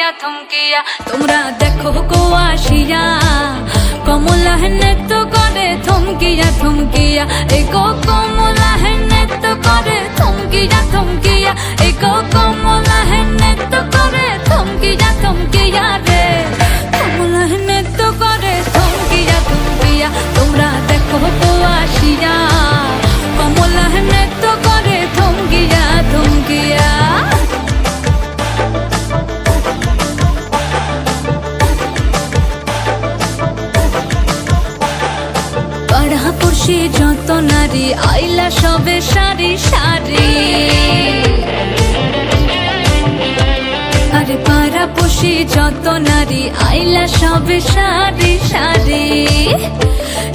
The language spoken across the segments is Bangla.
থমকিয়া থমকিয়া তোমরা দেখো গো আসিয়া কমলা নৃত্য করে থমকিয়া থমকিয়া এই গো কমলা নৃত্য করে থমকিয়া থমকিয়া এই গো কমলা নৃত্য করে থমকিয়া থমকিয়া রে কমলা নৃত্য করে থমকিয়া থমকিয়া তোমরা দেখো গো আসিয়া কমলা নৃত্য করে থমকিয়া থমকিয়া পাড়াপড়শি যত নারী আইলা সবে সারি সারি আরে পাড়াপড়শি যত নারী আইলা সবে সারি সারি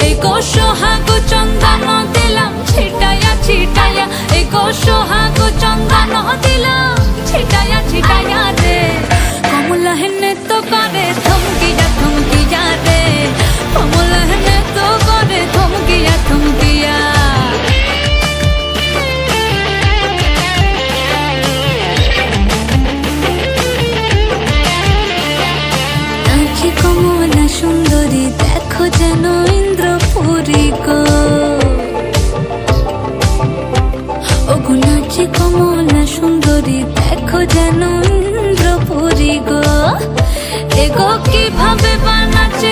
এই গো সোহাগ চন্দন দিলাম ছিটায়া ছিটায়া এই গো সোহাগ চন্দন দিলাম ছিটায়া ছিটায়া রে কমলা নৃত্য করে থমকিয়া থমকিয়া রে কমলা নৃত্য করে থমকিয়া থমকিয়া নাচে কমলা সুন্দরী দেখো যেন ইন্দ্রপুরী গো ওগো নাচে কমলা সুন্দরী দেখো যেন ইন্দ্রপুরী গো এগো কিভাবে বানাচ্ছে